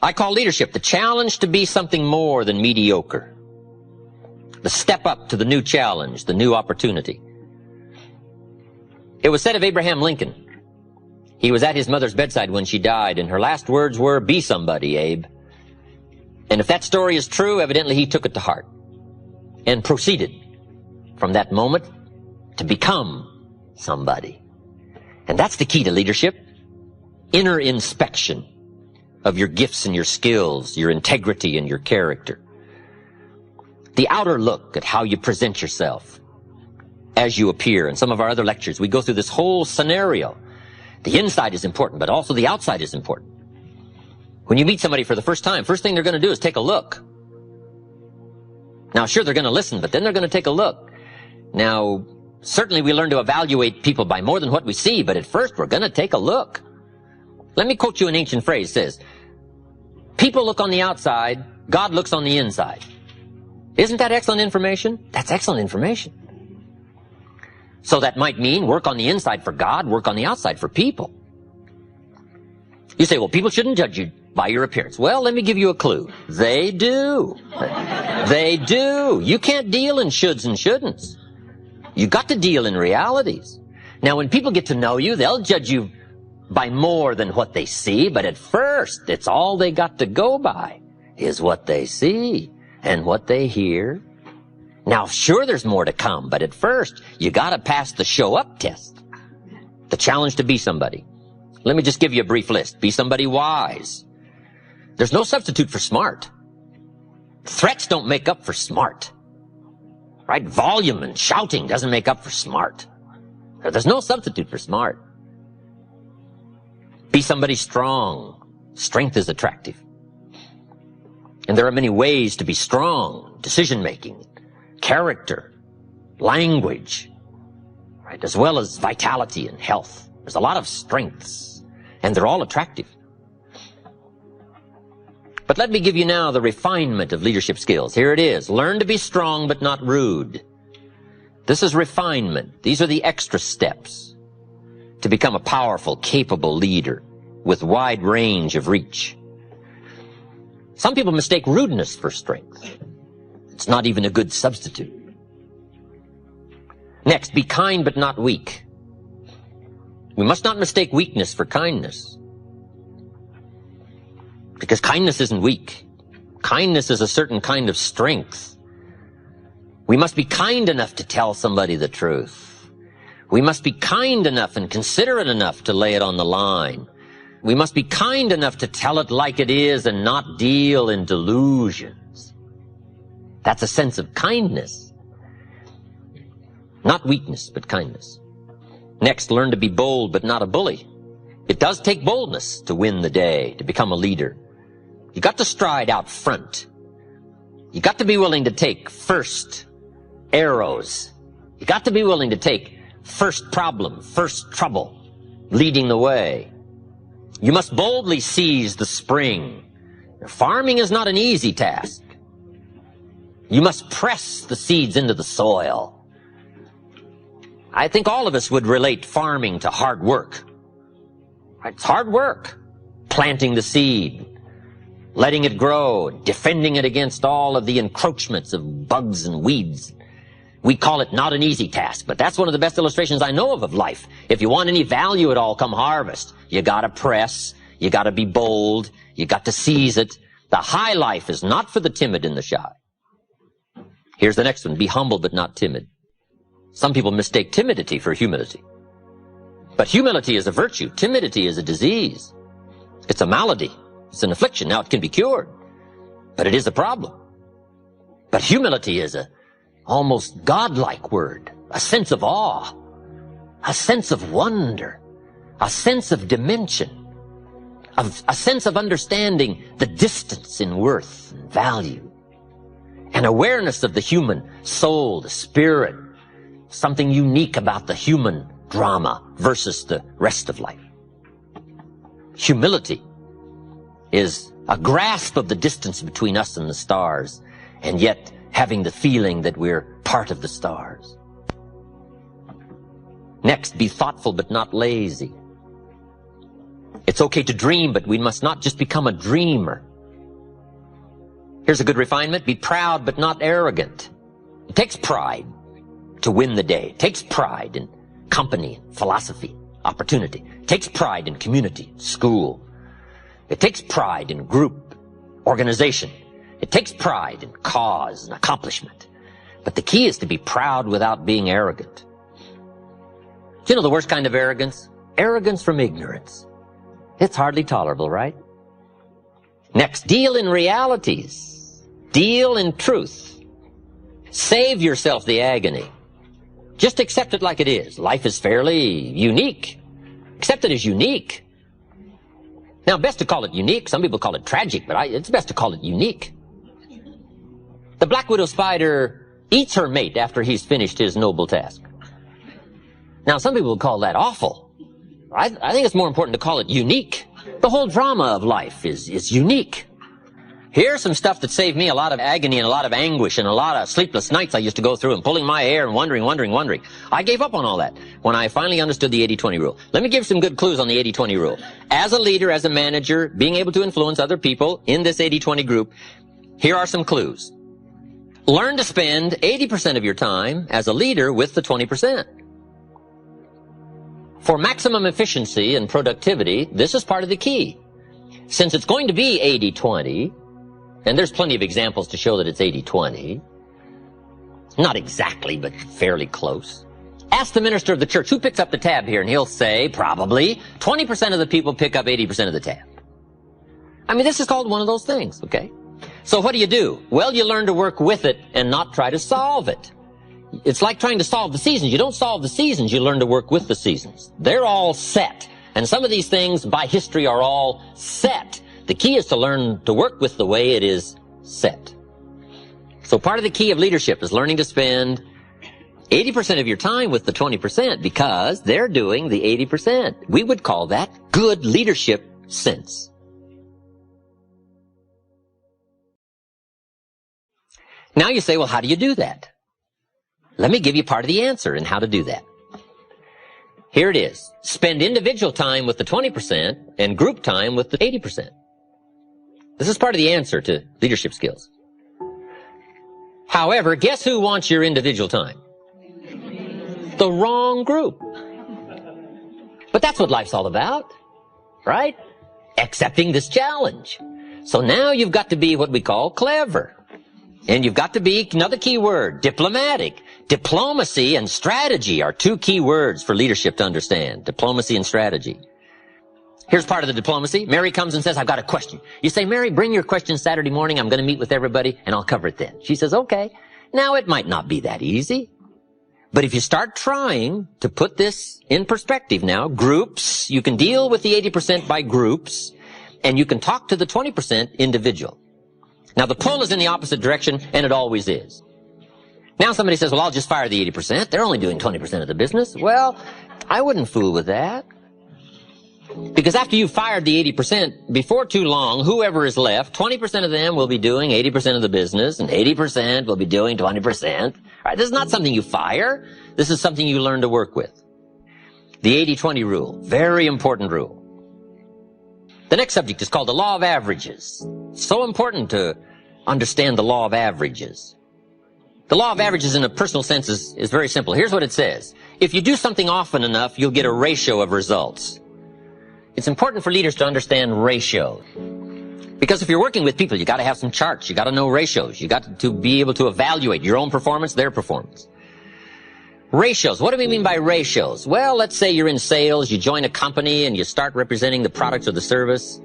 I call leadership the challenge to be something more than mediocre. The step up to the new challenge, the new opportunity. It was said of Abraham Lincoln, he was at his mother's bedside when she died, and her last words were, "Be somebody, Abe." And if that story is true, evidently he took it to heart and proceeded from that moment to become somebody. And that's the key to leadership. Inner inspection of your gifts and your skills, your integrity and your character. The outer look at how you present yourself as you appear. In some of our other lectures, we go through this whole scenario. The inside is important, but also the outside is important. When you meet somebody for the first time, first thing they're going to do is take a look. Now, sure, they're going to listen, but then they're going to take a look. Now, certainly we learn to evaluate people by more than what we see, but at first we're going to take a look. Let me quote you an ancient phrase. It says, "People look on the outside, God looks on the inside." Isn't that excellent information? That's excellent information. So that might mean work on the inside for God, work on the outside for people. You say, well, people shouldn't judge you by your appearance. Well, let me give you a clue. They do. They do. You can't deal in shoulds and shouldn'ts. You got to deal in realities. Now, when people get to know you, they'll judge you by more than what they see, but at first, it's all they got to go by is what they see and what they hear. Now, sure, there's more to come, but at first, you got to pass the show up test. The challenge to be somebody. Let me just give you a brief list. Be somebody wise. There's no substitute for smart. Threats don't make up for smart. Right? Volume and shouting doesn't make up for smart. There's no substitute for smart. Be somebody strong. Strength is attractive. And there are many ways to be strong. Decision-making, character, language, right? As well as vitality and health. There's a lot of strengths, and they're all attractive. But let me give you now the refinement of leadership skills. Here it is. Learn to be strong but not rude. This is refinement. These are the extra steps to become a powerful, capable leader with wide range of reach. Some people mistake rudeness for strength. It's not even a good substitute. Next, be kind but not weak. We must not mistake weakness for kindness. Because kindness isn't weak. Kindness is a certain kind of strength. We must be kind enough to tell somebody the truth. We must be kind enough and considerate enough to lay it on the line. We must be kind enough to tell it like it is and not deal in delusions. That's a sense of kindness. Not weakness, but kindness. Next, learn to be bold but not a bully. It does take boldness to win the day, to become a leader. You got to stride out front. You got to be willing to take first arrows. You got to be willing to take first problem, first trouble, leading the way. You must boldly seize the spring. Farming is not an easy task. You must press the seeds into the soil. I think all of us would relate farming to hard work. It's hard work. Planting the seed, letting it grow, defending it against all of the encroachments of bugs and weeds. We call it not an easy task, but that's one of the best illustrations I know of life. If you want any value at all come harvest, you gotta press, you gotta be bold, you got to seize it. The high life is not for the timid and the shy. Here's the next one. Be humble but not timid. Some people mistake timidity for humility. But humility is a virtue. Timidity is a disease. It's a malady. It's an affliction. Now, it can be cured, but it is a problem. But humility is a almost godlike word, a sense of awe, a sense of wonder, a sense of dimension, a sense of understanding the distance in worth and value, an awareness of the human soul, the spirit, something unique about the human drama versus the rest of life. Humility is a grasp of the distance between us and the stars, and yet having the feeling that we're part of the stars. Next, be thoughtful but not lazy. It's okay to dream, but we must not just become a dreamer. Here's a good refinement. Be proud but not arrogant. It takes pride to win the day. It takes pride in company, philosophy, opportunity. It takes pride in community, school. It takes pride in group, organization. It takes pride in cause and accomplishment. But the key is to be proud without being arrogant. Do you know the worst kind of arrogance? Arrogance from ignorance. It's hardly tolerable, right? Next, deal in realities. Deal in truth. Save yourself the agony. Just accept it like it is. Life is fairly unique. Accept it as unique. Now, best to call it unique. Some people call it tragic, but it's best to call it unique. The black widow spider eats her mate after he's finished his noble task. Now, some people would call that awful. I think it's more important to call it unique. The whole drama of life is unique. Here's some stuff that saved me a lot of agony and a lot of anguish and a lot of sleepless nights I used to go through and pulling my hair and wondering. I gave up on all that when I finally understood the 80-20 rule. Let me give some good clues on the 80-20 rule. As a leader, as a manager, being able to influence other people in this 80-20 group, here are some clues. Learn to spend 80% of your time as a leader with the 20%. For maximum efficiency and productivity, this is part of the key. Since it's going to be 80-20, and there's plenty of examples to show that it's 80-20, not exactly, but fairly close. Ask the minister of the church, who picks up the tab here? And he'll say, probably, 20% of the people pick up 80% of the tab. I mean, this is called one of those things, okay? So what do? Well, you learn to work with it and not try to solve it. It's like trying to solve the seasons. You don't solve the seasons, you learn to work with the seasons. They're all set. And some of these things by history are all set. The key is to learn to work with the way it is set. So part of the key of leadership is learning to spend 80% of your time with the 20% because they're doing the 80%. We would call that good leadership sense. Now you say, well, how do you do that? Let me give you part of the answer in how to do that. Here it is. Spend individual time with the 20% and group time with the 80%. This is part of the answer to leadership skills. However, guess who wants your individual time? The wrong group. But that's what life's all about, right? Accepting this challenge. So now you've got to be what we call clever. And you've got to be, another key word, diplomatic. Diplomacy and strategy are two key words for leadership to understand. Diplomacy and strategy. Here's part of the diplomacy. Mary comes and says, I've got a question. You say, Mary, bring your question Saturday morning. I'm going to meet with everybody and I'll cover it then. She says, okay. Now it might not be that easy. But if you start trying to put this in perspective now, groups, you can deal with the 80% by groups and you can talk to the 20% individual. Now the pull is in the opposite direction and it always is. Now somebody says, well, I'll just fire the 80%. They're only doing 20% of the business. Well, I wouldn't fool with that. Because after you've fired the 80%, before too long, whoever is left, 20% of them will be doing 80% of the business, and 80% will be doing 20%. All right, this is not something you fire. This is something you learn to work with. The 80-20 rule, very important rule. The next subject is called the law of averages. So important to understand the law of averages. The law of averages in a personal sense is very simple. Here's what it says. If you do something often enough, you'll get a ratio of results. It's important for leaders to understand ratios. Because if you're working with people, you got to have some charts. You got to know ratios. You got to be able to evaluate your own performance, their performance. Ratios. What do we mean by ratios? Well, let's say you're in sales, you join a company and you start representing the product or the service.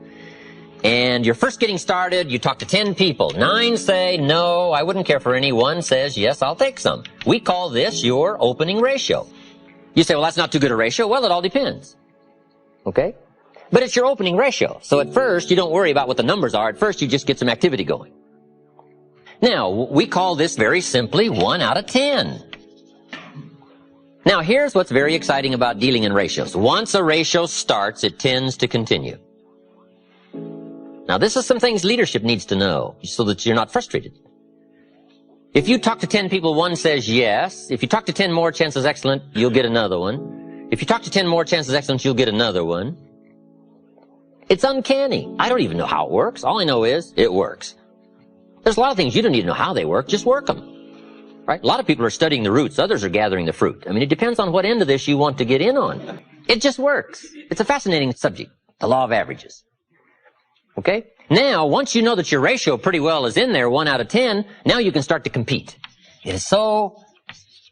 And you're first getting started, you talk to 10 people. 9 say, no, I wouldn't care for any. 1 says, yes, I'll take some. We call this your opening ratio. You say, well, that's not too good a ratio. Well, it all depends. Okay? But it's your opening ratio. So at first, you don't worry about what the numbers are. At first, you just get some activity going. Now, we call this very simply 1 out of 10. Now, here's what's very exciting about dealing in ratios. Once a ratio starts, it tends to continue. Now, this is some things leadership needs to know so that you're not frustrated. If you talk to 10 people, 1 says yes. If you talk to 10 more, chances excellent, you'll get another one. If you talk to 10 more, chances excellent, you'll get another one. It's uncanny. I don't even know how it works. All I know is it works. There's a lot of things you don't need to know how they work, just work them. Right? A lot of people are studying the roots, others are gathering the fruit. I mean, it depends on what end of this you want to get in on. It just works. It's a fascinating subject, the law of averages. Okay? Now, once you know that your ratio pretty well is in there, 1 out of 10, now you can start to compete. It is so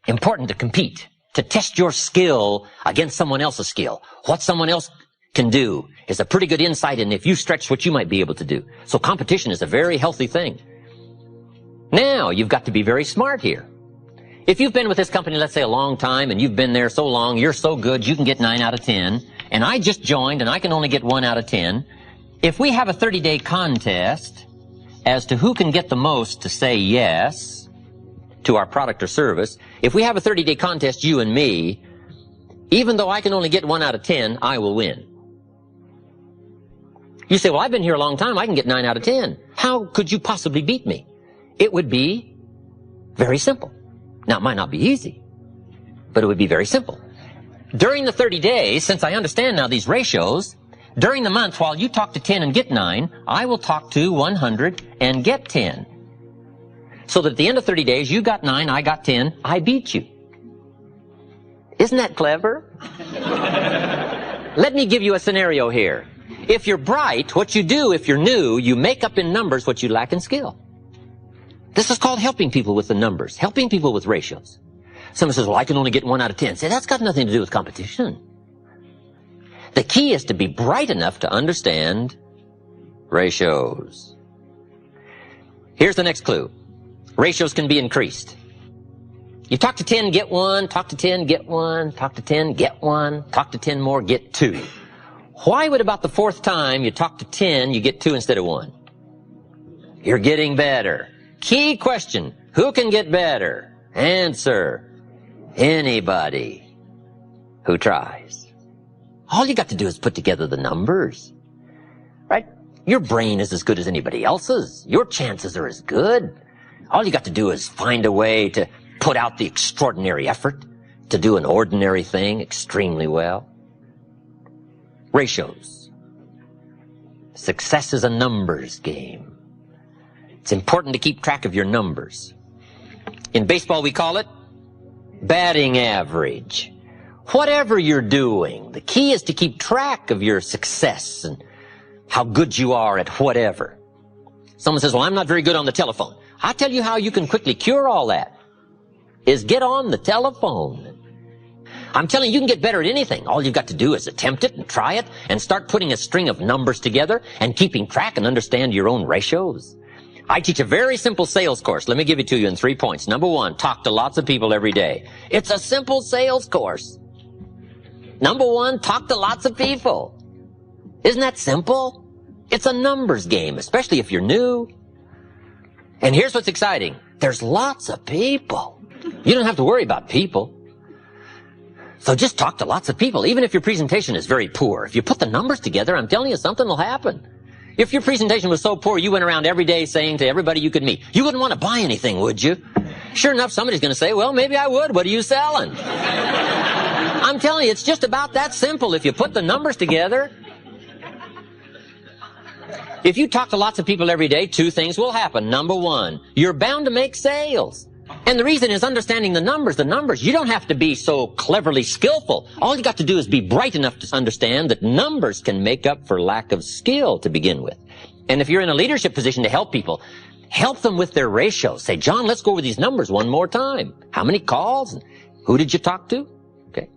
important to compete, to test your skill against someone else's skill. What someone else can do is a pretty good insight in if you stretch what you might be able to do. So competition is a very healthy thing. Now, you've got to be very smart here. If you've been with this company, let's say a long time, and you've been there so long, you're so good, you can get 9 out of 10, and I just joined and I can only get 1 out of 10, if we have a 30-day contest as to who can get the most to say yes to our product or service, if we have a 30-day contest, you and me, even though I can only get 1 out of 10, I will win. You say, well, I've been here a long time, I can get 9 out of 10. How could you possibly beat me? It would be very simple. Now, it might not be easy, but it would be very simple. During the 30 days, since I understand now these ratios, during the month, while you talk to 10 and get 9, I will talk to 100 and get 10. So that at the end of 30 days, you got 9, I got 10, I beat you. Isn't that clever? Let me give you a scenario here. If you're bright, what you do if you're new, you make up in numbers what you lack in skill. This is called helping people with the numbers, helping people with ratios. Someone says, well, I can only get 1 out of 10. Say, that's got nothing to do with competition. The key is to be bright enough to understand ratios. Here's the next clue. Ratios can be increased. You talk to 10, get 1, talk to 10, get 1, talk to 10, get 1, talk to 10 more, get 2. Why would about the 4th time you talk to 10, you get 2 instead of 1? You're getting better. Key question, who can get better? Answer, anybody who tries. All you got to do is put together the numbers, right? Your brain is as good as anybody else's. Your chances are as good. All you got to do is find a way to put out the extraordinary effort to do an ordinary thing extremely well. Ratios. Success is a numbers game. It's important to keep track of your numbers. In baseball, we call it batting average. Whatever you're doing, the key is to keep track of your success and how good you are at whatever. Someone says, well, I'm not very good on the telephone. I'll tell you how you can quickly cure all that, is get on the telephone. I'm telling you, you can get better at anything. All you've got to do is attempt it and try it and start putting a string of numbers together and keeping track and understand your own ratios. I teach a very simple sales course. Let me give it to you in 3 points. Number 1, talk to lots of people every day. It's a simple sales course. Number 1, talk to lots of people. Isn't that simple? It's a numbers game, especially if you're new. And here's what's exciting. There's lots of people. You don't have to worry about people. So just talk to lots of people, even if your presentation is very poor. If you put the numbers together, I'm telling you, something will happen. If your presentation was so poor, you went around every day saying to everybody you could meet, you wouldn't want to buy anything, would you? Sure enough, somebody's going to say, well, maybe I would. What are you selling? I'm telling you, it's just about that simple. If you put the numbers together, if you talk to lots of people every day, 2 things will happen. Number 1, you're bound to make sales. And the reason is understanding the numbers. The numbers, you don't have to be so cleverly skillful. All you got to do is be bright enough to understand that numbers can make up for lack of skill to begin with. And if you're in a leadership position to help people, help them with their ratios. Say, John, let's go over these numbers one more time. How many calls? Who did you talk to? Okay.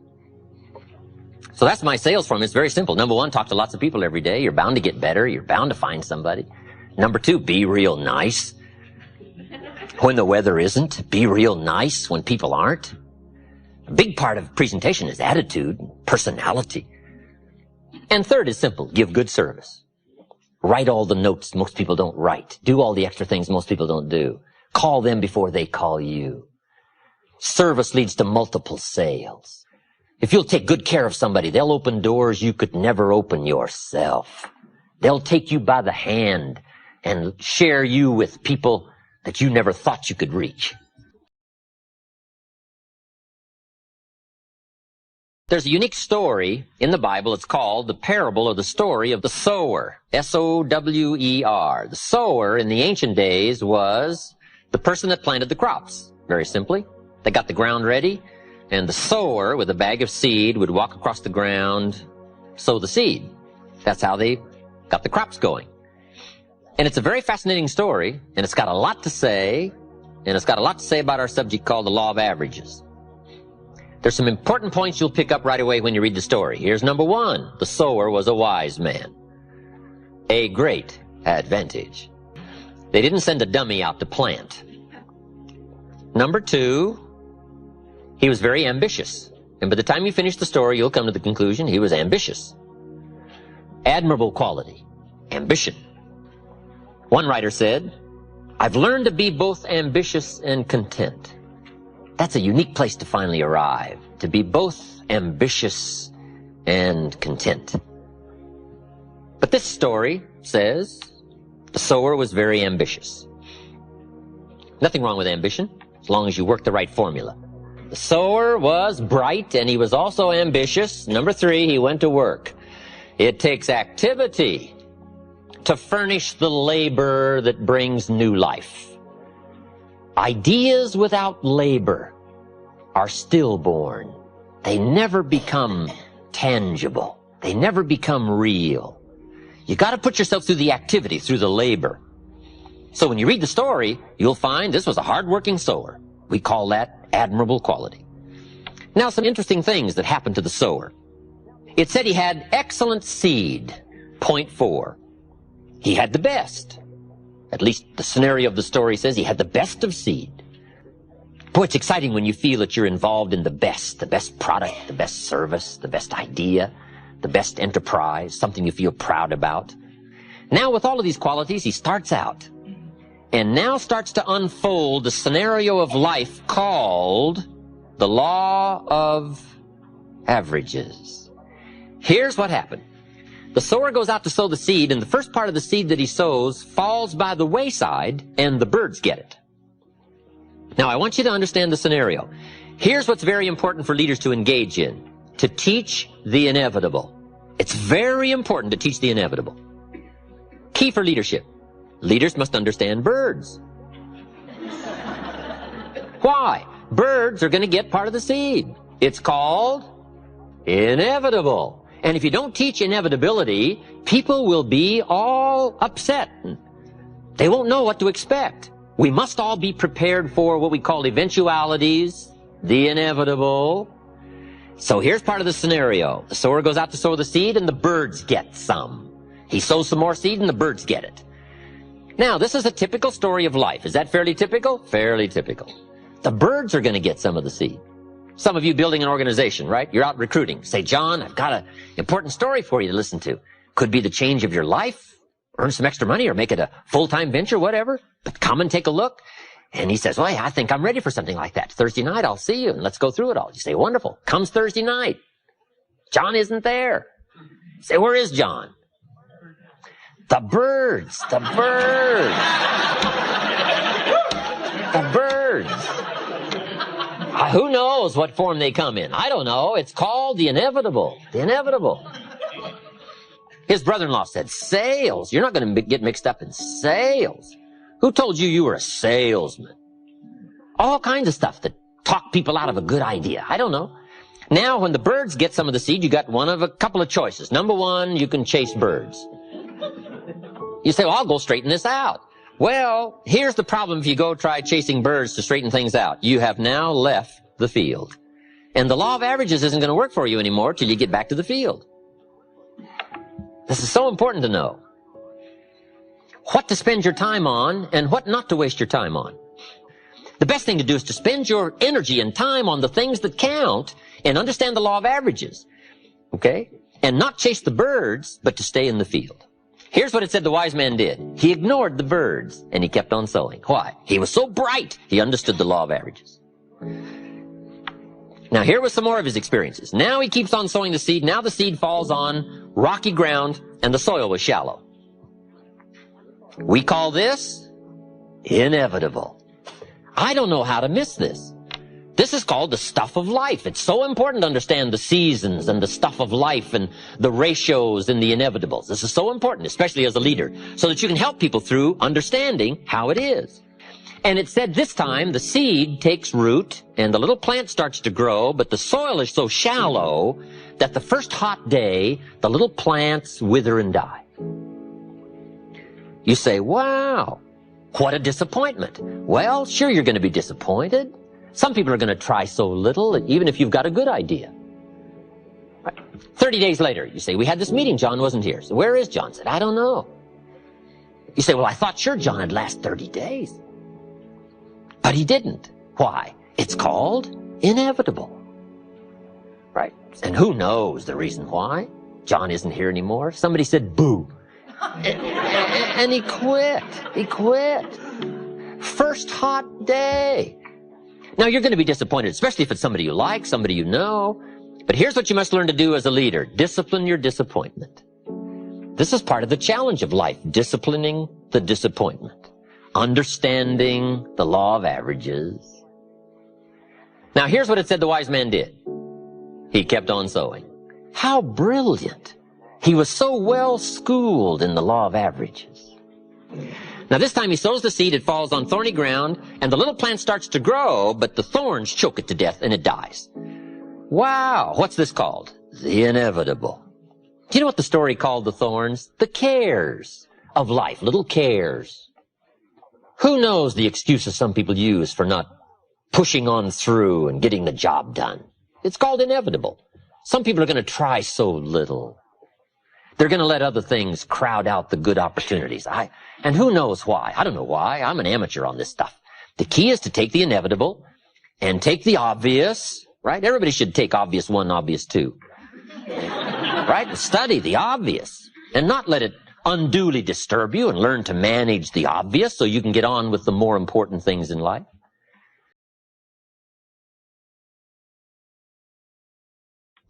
So that's my sales form. It's very simple. Number 1, talk to lots of people every day. You're bound to get better. You're bound to find somebody. Number 2, be real nice. When the weather isn't, be real nice when people aren't. A big part of presentation is attitude, personality. And 3rd is simple, give good service. Write all the notes most people don't write. Do all the extra things most people don't do. Call them before they call you. Service leads to multiple sales. If you'll take good care of somebody, they'll open doors you could never open yourself. They'll take you by the hand and share you with people that you never thought you could reach. There's a unique story in the Bible. It's called the parable or the story of the sower. S-O-W-E-R. The sower in the ancient days was the person that planted the crops. Very simply. They got the ground ready, and the sower with a bag of seed would walk across the ground, sow the seed. That's how they got the crops going. And it's a very fascinating story, and it's got a lot to say, and it's got a lot to say about our subject called the law of averages. There's some important points you'll pick up right away when you read the story. Here's number one. The sower was a wise man. A great advantage. They didn't send a dummy out to plant. Number two, he was very ambitious. And by the time you finish the story, you'll come to the conclusion he was ambitious. Admirable quality. Ambition. One writer said, "I've learned to be both ambitious and content." That's a unique place to finally arrive, to be both ambitious and content. But this story says the sower was very ambitious. Nothing wrong with ambition, as long as you work the right formula. The sower was bright, and he was also ambitious. Number three, he went to work. It takes activity to furnish the labor that brings new life. Ideas without labor are stillborn. They never become tangible. They never become real. You got to put yourself through the activity, through the labor. So when you read the story, you'll find this was a hard-working sower. We call that admirable quality. Now, some interesting things that happened to the sower. It said he had excellent seed, point 4. He had the best. At least the scenario of the story says he had the best of seed. Boy, it's exciting when you feel that you're involved in the best product, the best service, the best idea, the best enterprise, something you feel proud about. Now, with all of these qualities, he starts out and now starts to unfold the scenario of life called the law of averages. Here's what happened. The sower goes out to sow the seed, and the first part of the seed that he sows falls by the wayside, and the birds get it. Now, I want you to understand the scenario. Here's what's very important for leaders to engage in: to teach the inevitable. It's very important to teach the inevitable. Key for leadership. Leaders must understand birds. Why? Birds are going to get part of the seed. It's called inevitable. And if you don't teach inevitability, people will be all upset. They won't know what to expect. We must all be prepared for what we call eventualities, the inevitable. So here's part of the scenario. The sower goes out to sow the seed, and the birds get some. He sows some more seed, and the birds get it. Now, this is a typical story of life. Is that fairly typical? Fairly typical. The birds are going to get some of the seed. Some of you building an organization, right? You're out recruiting. Say, "John, I've got an important story for you to listen to." Could be the change of your life, earn some extra money, or make it a full-time venture, whatever. But come and take a look. And he says, "Well, I think I'm ready for something like that. Thursday night, I'll see you, and let's go through it all." You say, "Wonderful." Comes Thursday night. John isn't there. You say, "Where is John?" The birds. The birds. The birds. Who knows what form they come in? I don't know. It's called the inevitable. The inevitable. His brother-in-law said, "Sales? You're not going to get mixed up in sales. Who told you you were a salesman?" All kinds of stuff that talk people out of a good idea. I don't know. Now, when the birds get some of the seed, you got one of a couple of choices. Number one, you can chase birds. You say, "Well, I'll go straighten this out." Well, here's the problem if you go try chasing birds to straighten things out. You have now left the field. And the law of averages isn't going to work for you anymore till you get back to the field. This is so important to know. What to spend your time on and what not to waste your time on. The best thing to do is to spend your energy and time on the things that count and understand the law of averages. Okay? And not chase the birds, but to stay in the field. Here's what it said the wise man did. He ignored the birds, and he kept on sowing. Why? He was so bright, he understood the law of averages. Now, here was some more of his experiences. Now he keeps on sowing the seed. Now the seed falls on rocky ground, and the soil was shallow. We call this inevitable. I don't know how to miss this. This is called the stuff of life. It's so important to understand the seasons and the stuff of life and the ratios and the inevitables. This is so important, especially as a leader, so that you can help people through understanding how it is. And it said this time the seed takes root and the little plant starts to grow, but the soil is so shallow that the first hot day, the little plants wither and die. You say, wow, what a disappointment. Well, sure, you're going to be disappointed. Some people are going to try so little, even if you've got a good idea. 30 days later, you say, we had this meeting, John wasn't here. So where is John? Said, I don't know. You say, well, I thought sure John had last 30 days. But he didn't. Why? It's called inevitable. Right? And who knows the reason why? John isn't here anymore. Somebody said, boo. And he quit. He quit. First hot day. Now, you're going to be disappointed, especially if it's somebody you like, somebody you know. But here's what you must learn to do as a leader. Discipline your disappointment. This is part of the challenge of life, disciplining the disappointment, understanding the law of averages. Now, here's what it said the wise man did. He kept on sowing. How brilliant. He was so well schooled in the law of averages. Now, this time he sows the seed, it falls on thorny ground, and the little plant starts to grow, but the thorns choke it to death, and it dies. Wow, what's this called? The inevitable. Do you know what the story called the thorns? The cares of life, little cares. Who knows the excuses some people use for not pushing on through and getting the job done? It's called inevitable. Some people are going to try so little. They're going to let other things crowd out the good opportunities. And who knows why? I don't know why. I'm an amateur on this stuff. The key is to take the inevitable and take the obvious, right? Everybody should take obvious 1, obvious 2. Right? Study the obvious and not let it unduly disturb you, and learn to manage the obvious so you can get on with the more important things in life.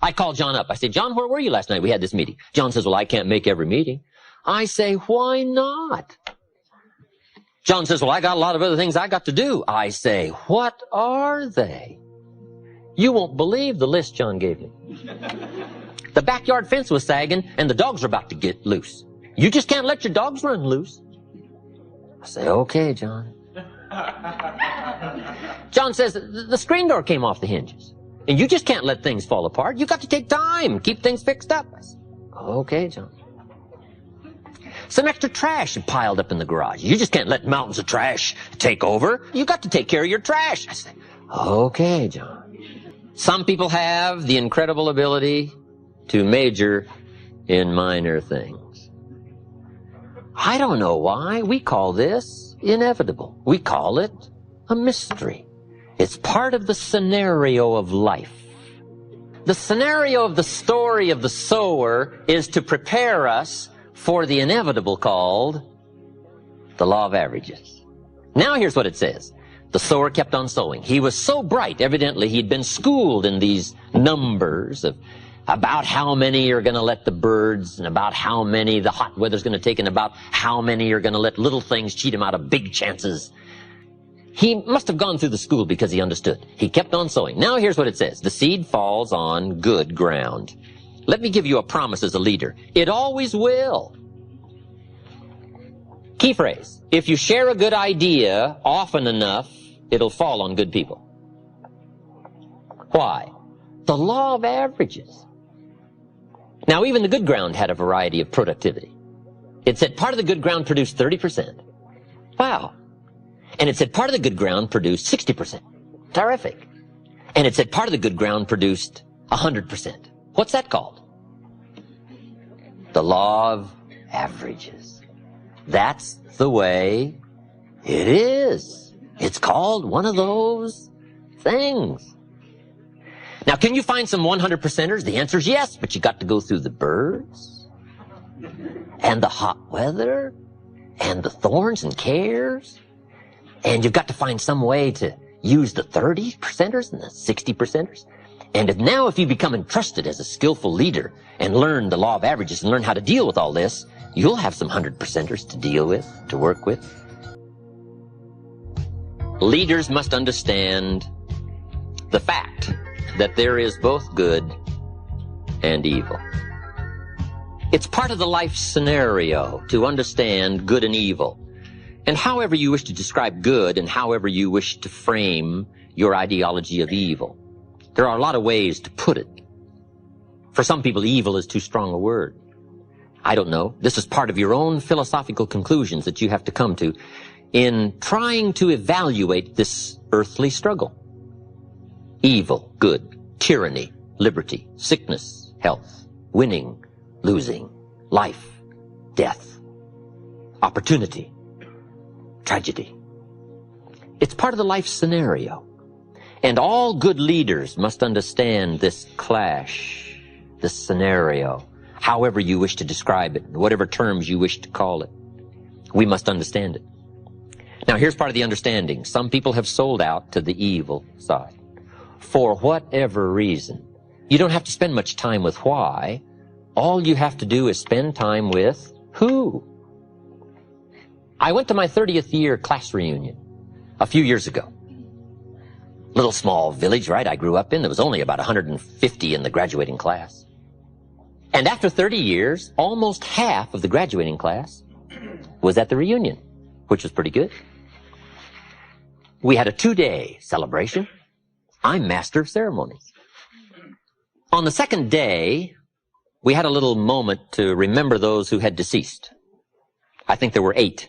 I called John up. I said, John, where were you last night? We had this meeting. John says, well, I can't make every meeting. I say, why not? John says, well, I got a lot of other things I got to do. I say, what are they? You won't believe the list John gave me. The backyard fence was sagging and the dogs are about to get loose. You just can't let your dogs run loose. I say, okay, John. John says, the screen door came off the hinges. And you just can't let things fall apart. You got to take time, keep things fixed up. I said, okay, John. Some extra trash had piled up in the garage. You just can't let mountains of trash take over. You got to take care of your trash. I said, okay, John. Some people have the incredible ability to major in minor things. I don't know why. We call this inevitable. We call it a mystery. It's part of the scenario of life. The scenario of the story of the sower is to prepare us for the inevitable called the law of averages. Now here's what it says. The sower kept on sowing. He was so bright, evidently he'd been schooled in these numbers of about how many are going to let the birds, and about how many the hot weather's going to take, and about how many are going to let little things cheat him out of big chances. He must have gone through the school because he understood. He kept on sowing. Now here's what it says. The seed falls on good ground. Let me give you a promise as a leader. It always will. Key phrase. If you share a good idea often enough, it'll fall on good people. Why? The law of averages. Now, even the good ground had a variety of productivity. It said part of the good ground produced 30%. Wow. And it said part of the good ground produced 60%. Terrific. And it said part of the good ground produced 100%. What's that called? The law of averages. That's the way it is. It's called one of those things. Now, can you find some 100%ers? The answer is yes, but you got to go through the birds and the hot weather and the thorns and cares. And you've got to find some way to use the 30%ers and the 60%ers. And if you become entrusted as a skillful leader and learn the law of averages and learn how to deal with all this, you'll have some 100%ers to deal with, to work with. Leaders must understand the fact that there is both good and evil. It's part of the life scenario to understand good and evil. And however you wish to describe good and however you wish to frame your ideology of evil, there are a lot of ways to put it. For some people, evil is too strong a word. I don't know. This is part of your own philosophical conclusions that you have to come to in trying to evaluate this earthly struggle. Evil, good, tyranny, liberty, sickness, health, winning, losing, life, death, opportunity, tragedy. It's part of the life scenario. And all good leaders must understand this clash, this scenario, however you wish to describe it, whatever terms you wish to call it. We must understand it. Now, here's part of the understanding. Some people have sold out to the evil side. For whatever reason. You don't have to spend much time with why. All you have to do is spend time with who. I went to my 30th year class reunion a few years ago. Little small village, right, I grew up in. There was only about 150 in the graduating class. And after 30 years, almost half of the graduating class was at the reunion, which was pretty good. We had a 2-day celebration. I'm master of ceremonies. On the second day, we had a little moment to remember those who had deceased. I think there were 8.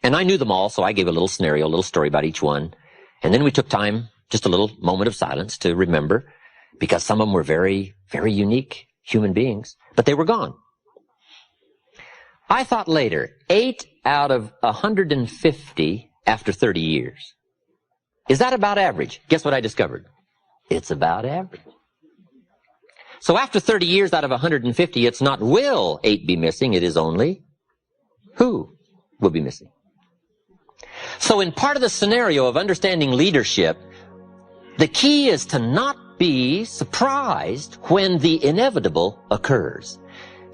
And I knew them all, so I gave a little scenario, a little story about each one. And then we took time, just a little moment of silence to remember, because some of them were very, very unique human beings, but they were gone. I thought later, 8 out of 150 after 30 years. Is that about average? Guess what I discovered? It's about average. So after 30 years out of 150, it's not will 8 be missing, it is only who will be missing. So in part of the scenario of understanding leadership, the key is to not be surprised when the inevitable occurs.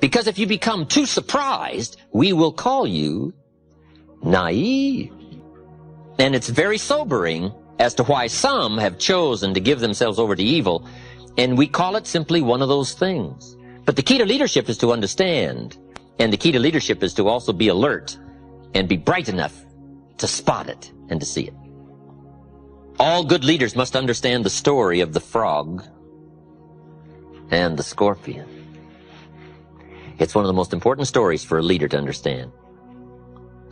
Because if you become too surprised, we will call you naive. And it's very sobering as to why some have chosen to give themselves over to evil, and we call it simply one of those things. But the key to leadership is to understand, and the key to leadership is to also be alert and be bright enough to spot it and to see it. All good leaders must understand the story of the frog and the scorpion. It's one of the most important stories for a leader to understand.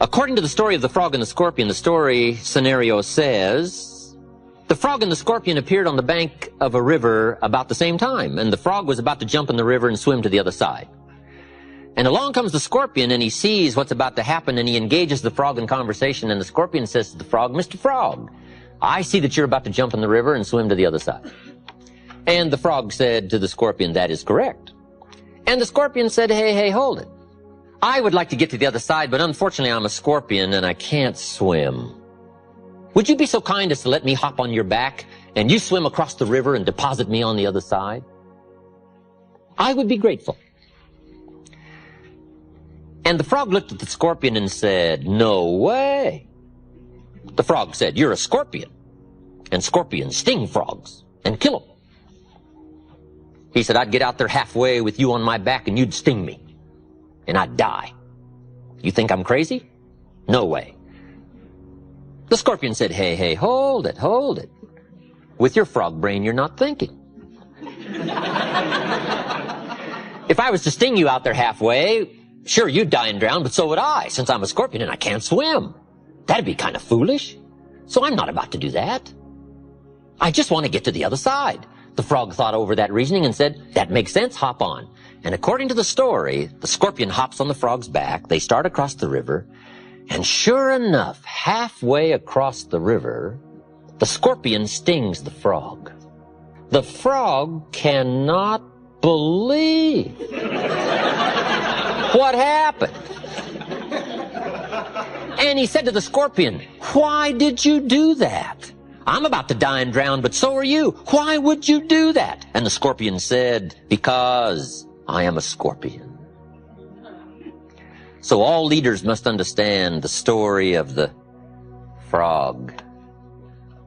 According to the story of the frog and the scorpion, the story scenario says, the frog and the scorpion appeared on the bank of a river about the same time, and the frog was about to jump in the river and swim to the other side. And along comes the scorpion, and he sees what's about to happen, and he engages the frog in conversation, and the scorpion says to the frog, Mr. Frog, I see that you're about to jump in the river and swim to the other side. And the frog said to the scorpion, that is correct. And the scorpion said, hey, hold it. I would like to get to the other side, but unfortunately I'm a scorpion and I can't swim. Would you be so kind as to let me hop on your back and you swim across the river and deposit me on the other side? I would be grateful. And the frog looked at the scorpion and said, no way. The frog said, you're a scorpion, and scorpions sting frogs and kill them. He said, I'd get out there halfway with you on my back and you'd sting me, and I'd die. You think I'm crazy? No way. The scorpion said, hey, hold it. With your frog brain, you're not thinking. If I was to sting you out there halfway, sure, you'd die and drown, but so would I, since I'm a scorpion and I can't swim. That'd be kind of foolish. So I'm not about to do that. I just want to get to the other side. The frog thought over that reasoning and said, that makes sense, hop on. And according to the story, the scorpion hops on the frog's back, they start across the river, and sure enough, halfway across the river, the scorpion stings the frog. The frog cannot believe what happened. And he said to the scorpion, why did you do that? I'm about to die and drown, but so are you. Why would you do that? And the scorpion said, because I am a scorpion. So all leaders must understand the story of the frog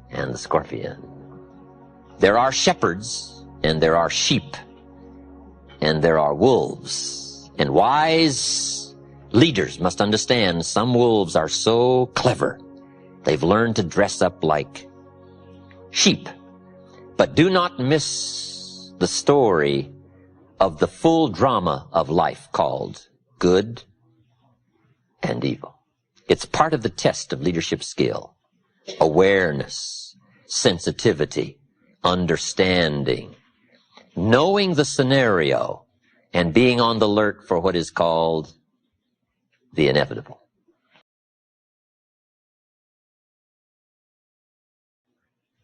and the scorpion. There are shepherds, and there are sheep, and there are wolves. And wise leaders must understand some wolves are so clever, they've learned to dress up like sheep. But do not miss the story of the full drama of life called good and evil. It's part of the test of leadership skill. Awareness, sensitivity, understanding, knowing the scenario, and being on the alert for what is called the inevitable.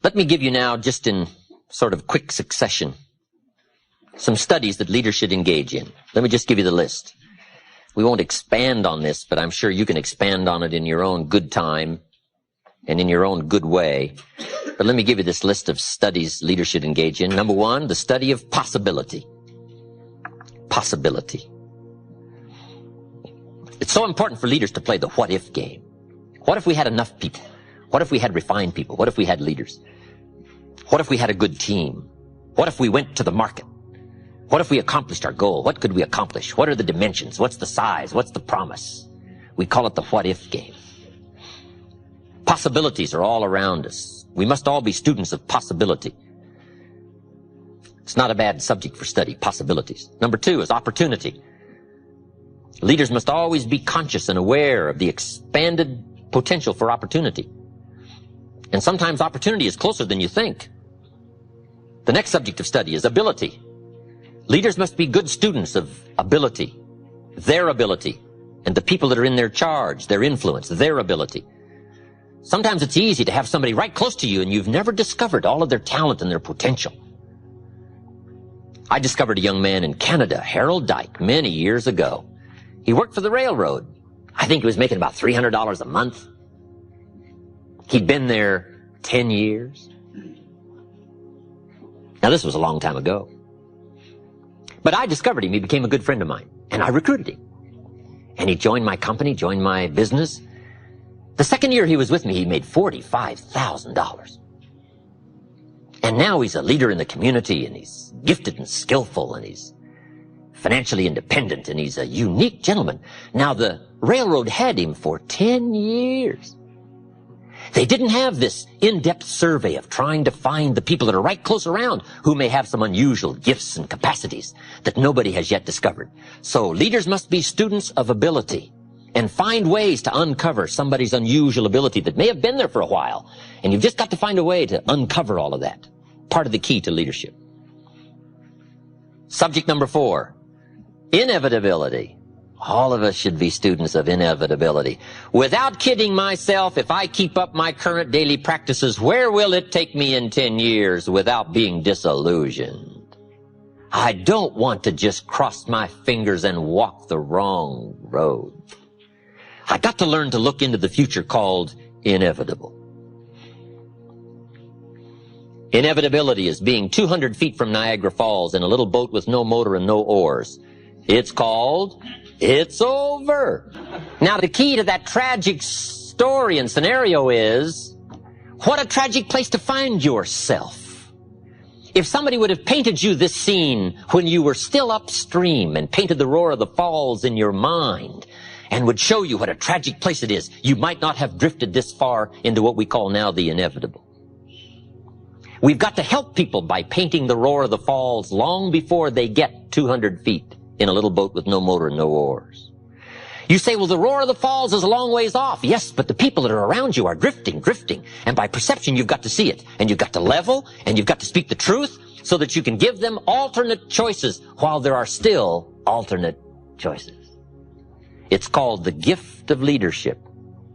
Let me give you now, just in sort of quick succession, some studies that leaders should engage in. Let me just give you the list. We won't expand on this, but I'm sure you can expand on it in your own good time and in your own good way. But let me give you this list of studies leaders should engage in. Number one, the study of possibility. Possibility. It's so important for leaders to play the what-if game. What if we had enough people? What if we had refined people? What if we had leaders? What if we had a good team? What if we went to the market? What if we accomplished our goal? What could we accomplish? What are the dimensions? What's the size? What's the promise? We call it the what-if game. Possibilities are all around us. We must all be students of possibility. It's not a bad subject for study, possibilities. Number two is opportunity. Leaders must always be conscious and aware of the expanded potential for opportunity. And sometimes opportunity is closer than you think. The next subject of study is ability. Leaders must be good students of ability, their ability, and the people that are in their charge, their influence, their ability. Sometimes it's easy to have somebody right close to you and you've never discovered all of their talent and their potential. I discovered a young man in Canada, Harold Dyke, many years ago. He worked for the railroad. I think he was making about $300 a month. He'd been there 10 years. Now, this was a long time ago. But I discovered him. He became a good friend of mine. And I recruited him. And he joined my company, joined my business. The second year he was with me, he made $45,000. And now he's a leader in the community, and he's gifted and skillful, and he's financially independent, and he's a unique gentleman. Now, the railroad had him for 10 years. They didn't have this in-depth survey of trying to find the people that are right close around who may have some unusual gifts and capacities that nobody has yet discovered. So leaders must be students of ability and find ways to uncover somebody's unusual ability that may have been there for a while. And you've just got to find a way to uncover all of that. Part of the key to leadership. Subject number 4, inevitability. All of us should be students of inevitability. Without kidding myself, if I keep up my current daily practices, where will it take me in 10 years without being disillusioned? I don't want to just cross my fingers and walk the wrong road. I got to learn to look into the future called inevitable. Inevitability is being 200 feet from Niagara Falls in a little boat with no motor and no oars. It's called it's over. Now, the key to that tragic story and scenario is, what a tragic place to find yourself. If somebody would have painted you this scene when you were still upstream and painted the roar of the falls in your mind and would show you what a tragic place it is, you might not have drifted this far into what we call now the inevitable. We've got to help people by painting the roar of the falls long before they get 200 feet. In a little boat with no motor and no oars. You say, well, the roar of the falls is a long ways off. Yes, but the people that are around you are drifting. And by perception, you've got to see it. And you've got to level, and you've got to speak the truth so that you can give them alternate choices while there are still alternate choices. It's called the gift of leadership.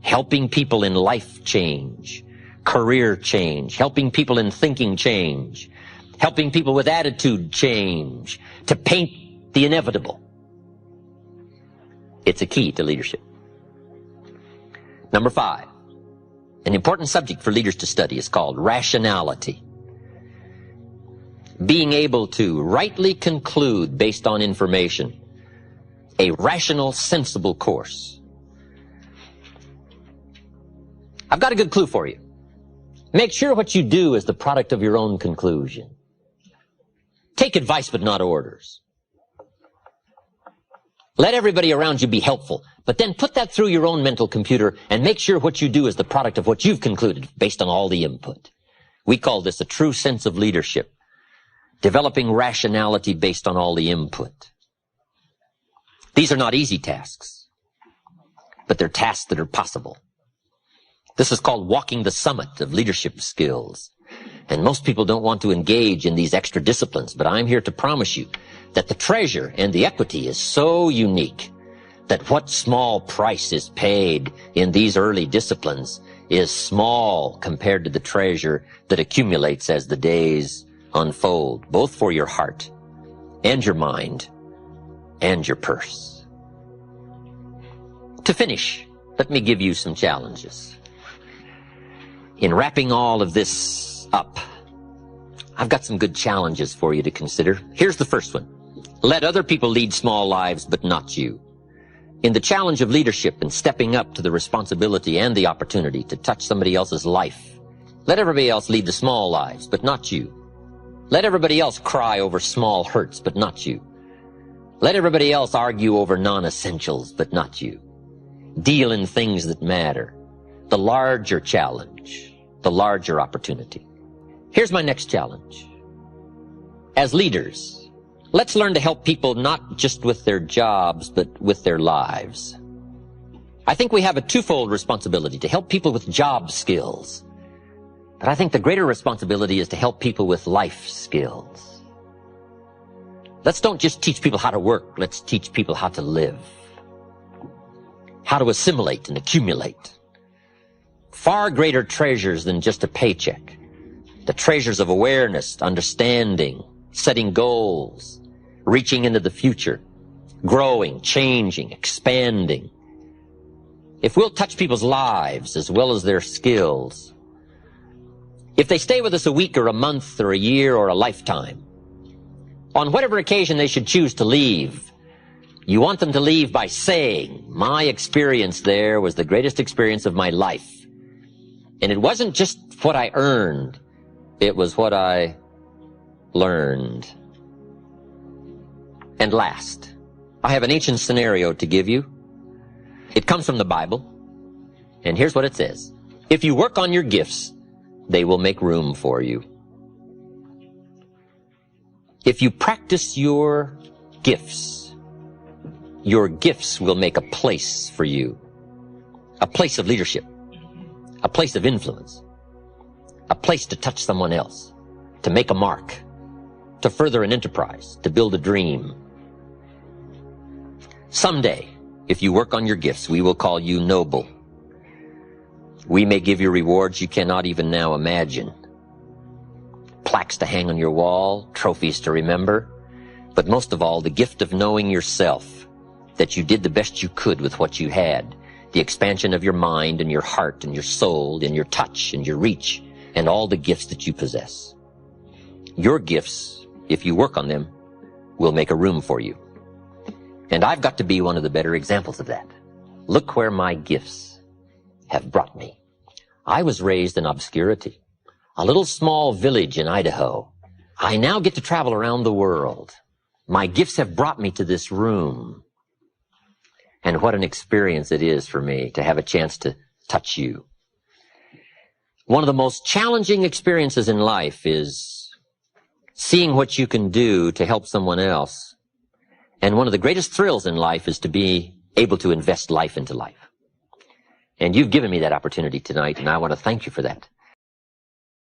Helping people in life change, career change, helping people in thinking change, helping people with attitude change, to paint the inevitable. It's a key to leadership. Number 5, an important subject for leaders to study is called rationality. Being able to rightly conclude based on information. A rational, sensible course. I've got a good clue for you. Make sure what you do is the product of your own conclusion. Take advice but not orders. Let everybody around you be helpful, but then put that through your own mental computer and make sure what you do is the product of what you've concluded based on all the input. We call this a true sense of leadership, developing rationality based on all the input. These are not easy tasks, but they're tasks that are possible. This is called walking the summit of leadership skills. And most people don't want to engage in these extra disciplines, but I'm here to promise you that the treasure and the equity is so unique that what small price is paid in these early disciplines is small compared to the treasure that accumulates as the days unfold, both for your heart and your mind and your purse. To finish, let me give you some challenges. In wrapping all of this up, I've got some good challenges for you to consider. Here's the first one. Let other people lead small lives, but not you. In the challenge of leadership and stepping up to the responsibility and the opportunity to touch somebody else's life, let everybody else lead the small lives, but not you. Let everybody else cry over small hurts, but not you. Let everybody else argue over non-essentials, but not you. Deal in things that matter. The larger challenge, the larger opportunity. Here's my next challenge. As leaders, let's learn to help people not just with their jobs, but with their lives. I think we have a twofold responsibility to help people with job skills. But I think the greater responsibility is to help people with life skills. Let's don't just teach people how to work. Let's teach people how to live. How to assimilate and accumulate. Far greater treasures than just a paycheck. The treasures of awareness, understanding, setting goals, reaching into the future, growing, changing, expanding. If we'll touch people's lives as well as their skills, if they stay with us a week or a month or a year or a lifetime, on whatever occasion they should choose to leave, you want them to leave by saying, my experience there was the greatest experience of my life. And it wasn't just what I earned, it was what I learned. And last, I have an ancient scenario to give you. It comes from the Bible, and here's what it says. If you work on your gifts, they will make room for you. If you practice your gifts will make a place for you. A place of leadership. A place of influence. A place to touch someone else. To make a mark. To further an enterprise. To build a dream. Someday, if you work on your gifts, we will call you noble. We may give you rewards you cannot even now imagine. Plaques to hang on your wall, trophies to remember, but most of all, the gift of knowing yourself, that you did the best you could with what you had, the expansion of your mind and your heart and your soul and your touch and your reach and all the gifts that you possess. Your gifts, if you work on them, will make a room for you. And I've got to be one of the better examples of that. Look where my gifts have brought me. I was raised in obscurity, a little small village in Idaho. I now get to travel around the world. My gifts have brought me to this room. And what an experience it is for me to have a chance to touch you. One of the most challenging experiences in life is seeing what you can do to help someone else. And one of the greatest thrills in life is to be able to invest life into life. And you've given me that opportunity tonight, and I want to thank you for that.